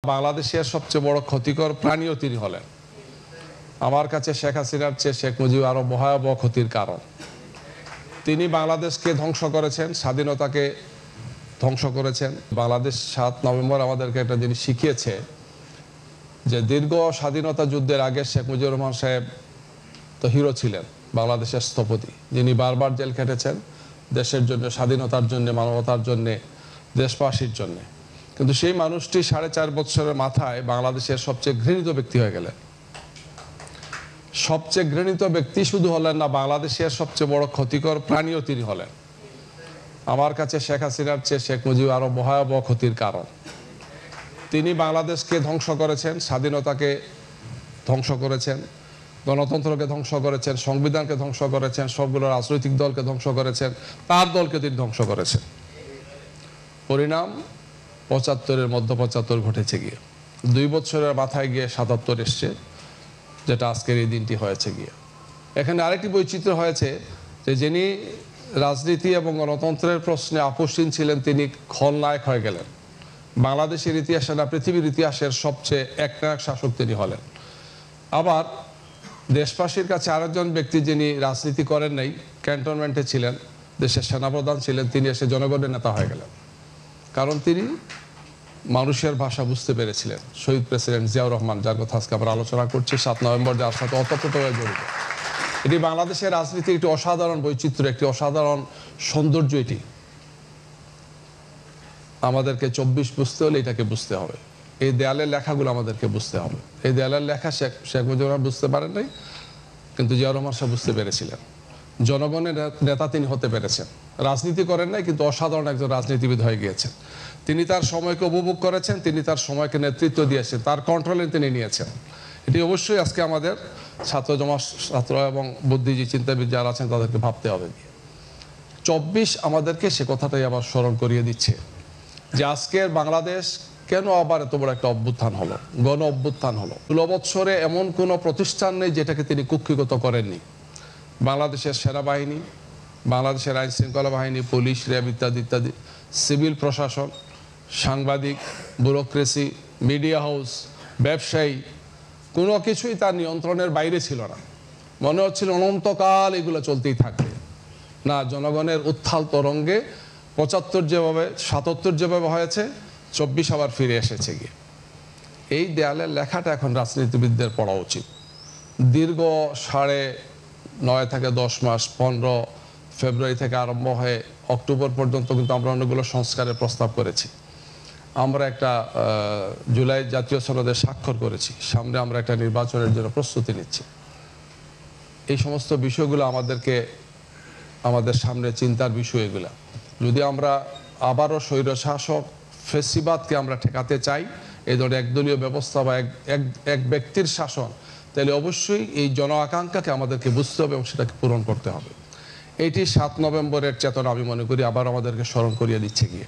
বাংলাদেশের সবচেয়ে বড় ক্ষতিকর প্রাণীও তিনি হলেন। আমার কাছে শেখ হাসিনার চেয়ে শেখ মুজিব আরো ভয়াবহ ক্ষতির কারণ। তিনি বাংলাদেশকে ধ্বংস করেছেন, স্বাধীনতাকে ধ্বংস করেছেন। বাংলাদেশ 7 নভেম্বর আমাদেরকে একটা জিনিস শিখিয়েছে যে দীর্ঘ স্বাধীনতা যুদ্ধের আগে শেখ মুজিবুর রহমান সাহেব তো হিরো ছিলেন, বাংলাদেশের স্থপতি, যিনি বারবার জেল খেটেছেন দেশের জন্য, স্বাধীনতার জন্য, মানবতার জন্য, দেশবাসীর জন্য। কিন্তু সেই মানুষটি 4.5 বছরের মাথায় বাংলাদেশের সবচেয়ে ঘৃণিত ব্যক্তি হয়ে গেলেন। সবচেয়ে ঘৃণিত ব্যক্তি শুধু হলেন না, বাংলাদেশের সবচেয়ে বড় ক্ষতিকর প্রাণীও তিনি হলেন। আমার কাছে শেখ হাসিনার চেয়ে শেখ মুজিব আরো ভয়াবহ ক্ষতির কারণ। তিনি বাংলাদেশকে ধ্বংস করেছেন, স্বাধীনতাকে ধ্বংস করেছেন, গণতন্ত্রকে ধ্বংস করেছেন, সংবিধানকে ধ্বংস করেছেন, সবগুলো রাজনৈতিক দলকে ধ্বংস করেছেন, তার দলকে তিনি ধ্বংস করেছেন। পরিণাম 75-এর মধ্যে 75 ঘটেছে গিয়ে, 2 বছরের মাথায় গিয়ে 77 এসছে, যেটা আজকের এই দিনটি হয়েছে গিয়ে। এখানে আরেকটি বৈচিত্র্য হয়েছে যে যিনি রাজনীতি এবং গণতন্ত্রের প্রশ্নে আপোষহীন ছিলেন, তিনি খলনায়ক হয়ে গেলেন। বাংলাদেশের ইতিহাসে না, পৃথিবীর ইতিহাসের সবচেয়ে একনায়ক শাসক তিনি হলেন। আবার দেশবাসীর কাছে আরেকজন ব্যক্তি যিনি রাজনীতি করেন নাই, ক্যান্টনমেন্টে ছিলেন, দেশের সেনাপ্রধান ছিলেন, তিনি এসে জনগণের নেতা হয়ে গেলেন। কারণ তিনি মানুষের ভাষা বুঝতে পেরেছিলেন। শহীদ প্রেসিডেন্ট জিয়াউর রহমান, যার কথা আজকে আমরা আলোচনা করছি, 7 নভেম্বর, যার সাথে অতপ্রতভাবে জড়িত। এটি বাংলাদেশের রাজনীতির একটি অসাধারণ বৈচিত্র্য, একটি অসাধারণ সৌন্দর্য। এটি আমাদেরকে 24 বুঝতে হলে এটাকে বুঝতে হবে। এই দেয়ালের লেখাগুলো আমাদেরকে বুঝতে হবে। এই দেয়ালের লেখা শেখ মুজিবুর রহমান বুঝতে পারেন নাই, কিন্তু জিয়াউর রহমান সাহেব বুঝতে পেরেছিলেন। জনগণের নেতা তিনি হতে পেরেছেন। রাজনীতি করেন নাই, কিন্তু অসাধারণ একজন রাজনীতিবিদ হয়ে গিয়েছেন। তিনি তার সময়কে উপভোগ করেছেন, তিনি তার সময়কে নেতৃত্ব দিয়েছেন, তার কন্ট্রোলে তিনি নিয়েছেন। এটি অবশ্যই আজকে আমাদের ছাত্র এবং বুদ্ধিজীবী চিন্তাবিদ যারা আছেন তাদেরকে ভাবতে হবে। 24 আমাদেরকে সে কথাটাই আবার স্মরণ করিয়ে দিচ্ছে যে আজকের বাংলাদেশ কেন আবার এত বড় একটা অভ্যুত্থান হলো, গণ অভ্যুত্থান হলো। 16 বছরে এমন কোনো প্রতিষ্ঠান নেই যেটাকে তিনি কুক্ষিগত করেননি। বাংলাদেশের সেনাবাহিনী, বাংলাদেশের আইন শৃঙ্খলা বাহিনী, পুলিশ, র্যাব ইত্যাদি ইত্যাদি, সিভিল প্রশাসন, সাংবাদিক, ব্যুরোক্রেসি, মিডিয়া হাউস, ব্যবসায়ী, কোনো কিছুই তার নিয়ন্ত্রণের বাইরে ছিল না। মনে হচ্ছিল অনন্তকাল এগুলো চলতেই থাকবে। না, জনগণের উত্থাল তরঙ্গে 75 যেভাবে, 77 যেভাবে হয়েছে, 24 আবার ফিরে এসেছে গিয়ে। এই দেয়ালের লেখাটা এখন রাজনীতিবিদদের পড়া উচিত। দীর্ঘ 9.5 থেকে 10 মাস, 15 ফেব্রুয়ারি থেকে আরম্ভ হয়ে অক্টোবর পর্যন্ত কিন্তু আমরা অনেকগুলো সংস্কারের প্রস্তাব করেছি। আমরা একটা জুলাই জাতীয় সনদে স্বাক্ষর করেছি। সামনে আমরা একটা নির্বাচনের জন্য প্রস্তুতি নিচ্ছি। এই সমস্ত বিষয়গুলো আমাদের সামনে চিন্তার বিষয়। এগুলা যদি আমরা আবারও স্বৈরশাসক ফেসিবাদকে আমরা ঠেকাতে চাই, এই ধরনের একদলীয় ব্যবস্থা বা এক ব্যক্তির শাসন, তাহলে অবশ্যই এই জন আকাঙ্ক্ষাকে আমাদেরকে বুঝতে হবে এবং সেটাকে পূরণ করতে হবে। এটি 7 নভেম্বরের চেতনা আমি মনে করি আবার আমাদেরকে স্মরণ করিয়ে দিচ্ছে গিয়ে।